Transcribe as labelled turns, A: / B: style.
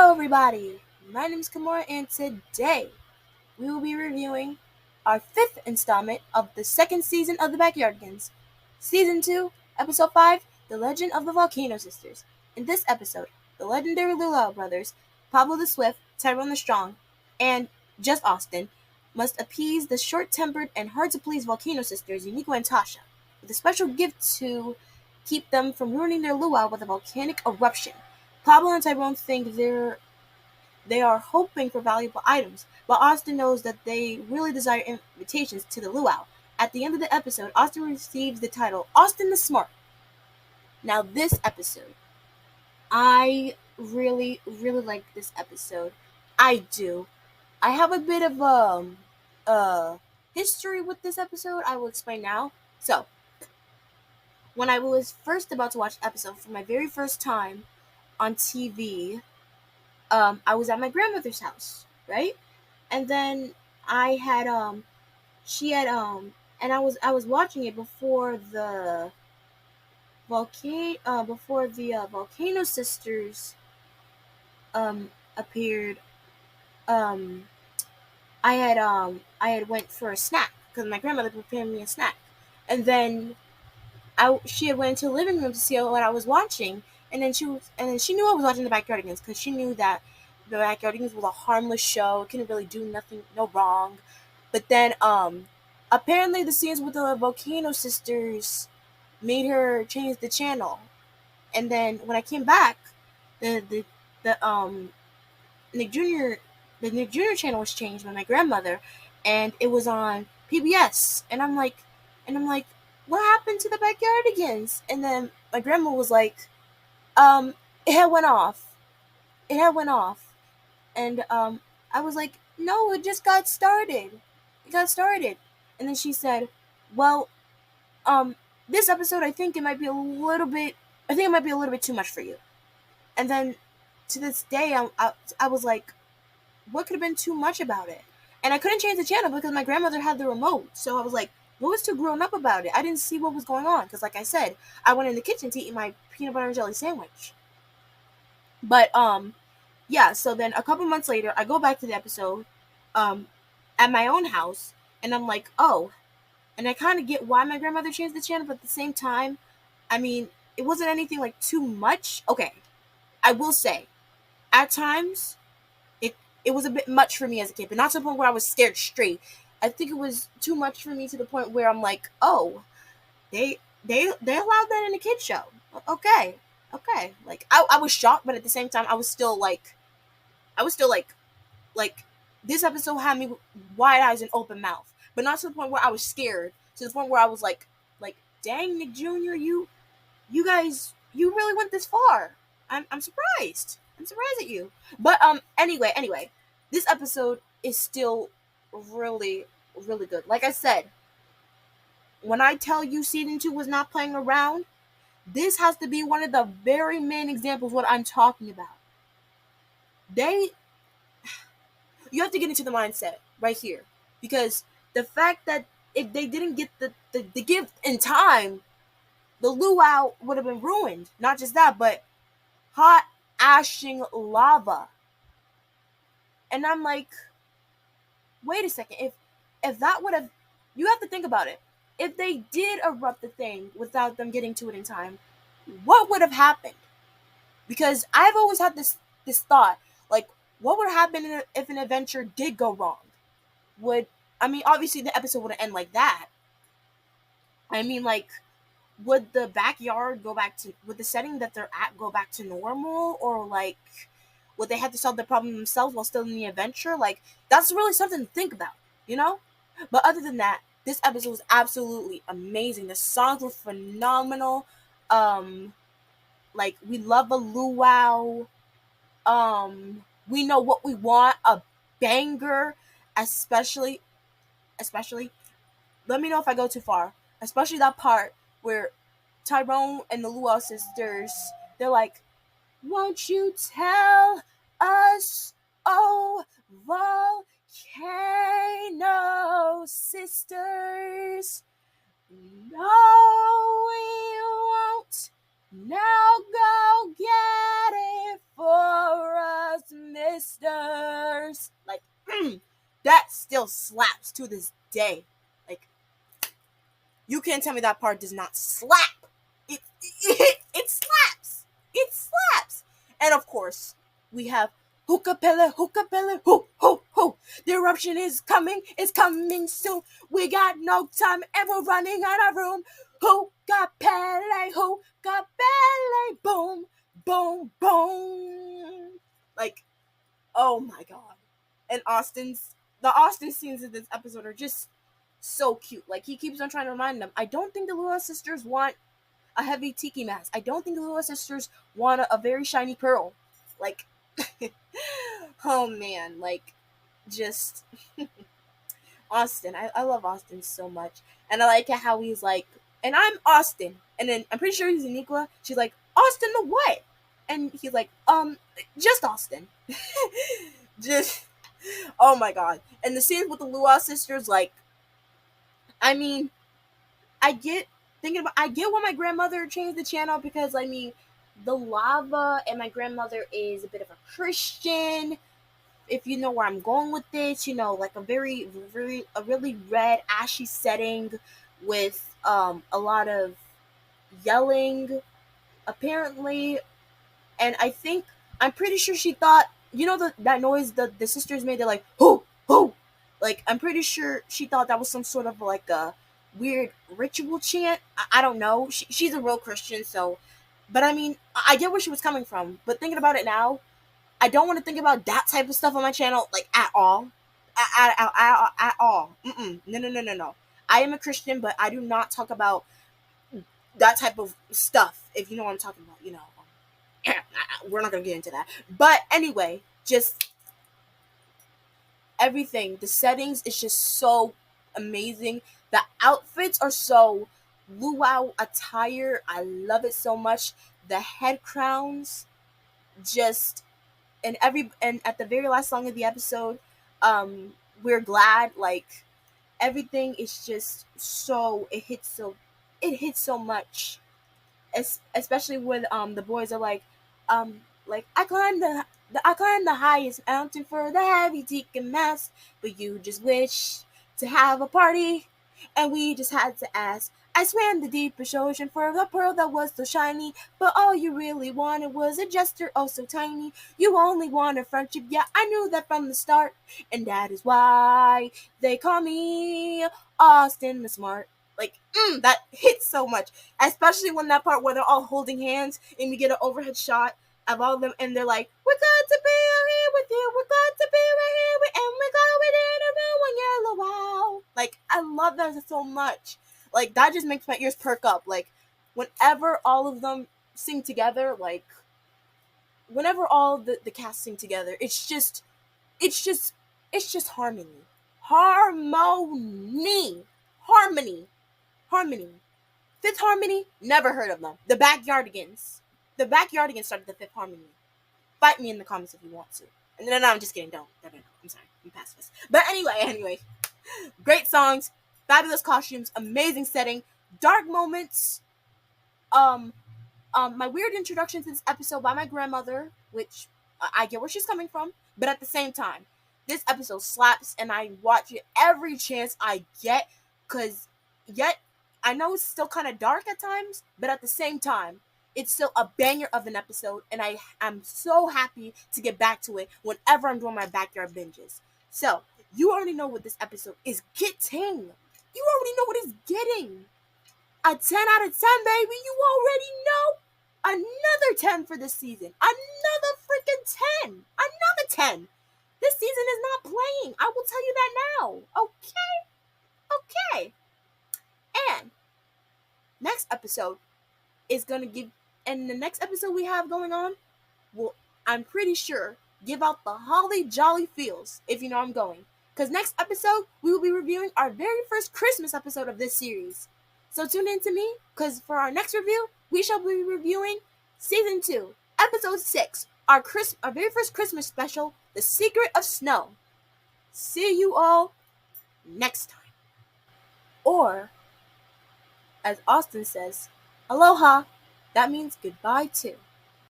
A: Hello everybody, my name is Kamora and today we will be reviewing our 5th installment of the second season of the Backyardigans. Season 2, Episode 5, The Legend of the Volcano Sisters. In this episode, the legendary Luau brothers, Pablo the Swift, Tyrone the Strong, and Just Austin, must appease the short-tempered and hard-to-please Volcano Sisters, Yumiko and Tasha, with a special gift to keep them from ruining their luau with a volcanic eruption. Pablo and Tyrone think they are hoping for valuable items, but Austin knows that they really desire invitations to the luau. At the end of the episode, Austin receives the title Austin the Smart. Now this episode, I really like this episode. I do. I have a bit of history with this episode. I will explain now. So, when I was first about to watch the episode for my very first time on TV, I was at my grandmother's house, right? And then I had she had and I was watching it before the Volcano Sisters appeared. um I had went for a snack because my grandmother prepared me a snack, and then she had went into the living room to see what I was watching, and then she knew I was watching the Backyardigans because she knew that the Backyardigans was a harmless show. It couldn't really do nothing, no wrong. But then apparently the scenes with the Volcano Sisters made her change the channel, and then when I came back, the Nick Jr. the Nick Jr. channel was changed by my grandmother, and it was on PBS. And I'm like, what happened to the Backyardigans? And then my grandma was like, um, it had went off. It had went off. And I was like, no, it just got started. It got started. And then she said, well, um, this episode, I think it might be a little bit too much for you. And then to this day, I was like, what could have been too much about it? And I couldn't change the channel because my grandmother had the remote. So I was like, what was too grown up about it? I didn't see what was going on because, like I said, I went in the kitchen to eat my peanut butter and jelly sandwich. But yeah. So then a couple months later, I go back to the episode, um, at my own house, and I'm like, oh. And I kind of get why my grandmother changed the channel, but at the same time, I mean, it wasn't anything like too much. Okay, I will say, at times it was a bit much for me as a kid, but not to the point where I was scared straight. I think it was too much for me to the point where I'm like, oh, they allowed that in a kid show. Okay, okay. Like I was shocked, but at the same time, I was still like this episode had me wide eyes and open mouth, but not to the point where I was scared. To the point where I was like, dang, Nick Jr., you guys, you really went this far. I'm surprised. I'm surprised at you. But anyway, this episode is still really good. Like I said, when I tell you season 2 was not playing around, this has to be one of the very main examples what I'm talking about. They You have to get into the mindset right here, because the fact that if they didn't get the gift in time, the luau would have been ruined. Not just that, but hot ashing lava. And I'm like, wait a second. If that would have, you have to think about it. If they did erupt the thing without them getting to it in time, what would have happened? Because I've always had this thought, like, what would happen if an adventure did go wrong? Obviously the episode wouldn't end like that. I mean, like, would the backyard would the setting that they're at go back to normal, or like would they have to solve the problem themselves while still in the adventure? Like, that's really something to think about, you know? But other than that, this episode was absolutely amazing. The songs were phenomenal. Um, like, we love a luau. We know what we want, a banger, especially let me know if I go too far. Especially that part where Tyrone and the Luau sisters, they're like, won't you tell us, oh, volcano sisters? No, we won't. Now go get it for us, still slaps to this day. Like, you can't tell me that part does not slap. It slaps. It slaps. And of course, we have hookapella, hoo, hoo, hoo. The eruption is coming. It's coming soon. We got no time and we're running out of room. Hookapella, hookapella, boom, boom, boom. Like, oh my god. And the Austin scenes in this episode are just so cute. Like, he keeps on trying to remind them, I don't think the Lewis sisters want a heavy tiki mask. I don't think the Lewis sisters want a very shiny pearl. Like, oh man, like, just Austin. I love Austin so much. And I like how he's like, and I'm Austin. And then I'm pretty sure he's Uniqua. She's like, Austin the what? And he's like, just Austin. Just, oh my god. And the scenes with the Luau sisters, like, I mean, I get why my grandmother changed the channel, because I mean, the lava and my grandmother is a bit of a Christian. If you know where I'm going with this, you know, like a really red ashy setting with a lot of yelling apparently. And I'm pretty sure she thought, you know, that noise the sisters made, they're like, hoo, hoo. Like, I'm pretty sure she thought that was some sort of like a weird ritual chant. I don't know. She's a real Christian, so, but I mean, I get where she was coming from. But thinking about it now, I don't want to think about that type of stuff on my channel, like, at all. At all. No. I am a Christian, but I do not talk about that type of stuff, if you know what I'm talking about, you know. We're not gonna get into that. But anyway, just everything. The settings is just so amazing. The outfits are so luau attire. I love it so much. The head crowns, just and at the very last song of the episode, we're glad. Like, everything is just so it hits so much. Especially when the boys are like I climbed the highest mountain for the heavy tiki mask, but you just wish to have a party, and we just had to ask. I swam the deepest ocean for the pearl that was so shiny, but all you really wanted was a gesture oh so tiny. You only wanted friendship, yeah, I knew that from the start, and that is why they call me Austin the Smart. Like, that hits so much, especially when that part where they're all holding hands and we get an overhead shot of all of them, and they're like, we're glad to be here with you, we're glad to be right here with, and we're glad we didn't ruin your wow. Like, I love that so much. Like, that just makes my ears perk up. Like, whenever all of them sing together, like, whenever all the cast sing together, it's just harmony. Harmony. Fifth Harmony, never heard of them. The Backyardigans. The Backyardigans started the Fifth Harmony. Fight me in the comments if you want to. And no, I'm just kidding. Don't. I'm sorry. I'm past this. But anyway. Great songs, fabulous costumes, amazing setting, dark moments. My weird introduction to this episode by my grandmother, which I get where she's coming from, but at the same time, this episode slaps, and I watch it every chance I get, because yet I know it's still kind of dark at times, but at the same time, it's still a banger of an episode, and I'm so happy to get back to it whenever I'm doing my backyard binges. So, you already know what this episode is getting. You already know what it's getting. A 10 out of 10, baby. You already know. Another 10 for this season. Another freaking 10. Another 10. This season is not playing. I will tell you that now. Okay. And next episode is going to give, and the next episode we have going on will, I'm pretty sure, give out the holly jolly feels, if you know I'm going. Because next episode, we will be reviewing our very first Christmas episode of this series. So tune in to me, because for our next review, we shall be reviewing Season 2, Episode 6, our very first Christmas special, The Secret of Snow. See you all next time. Or, as Austin says, aloha. That means goodbye too.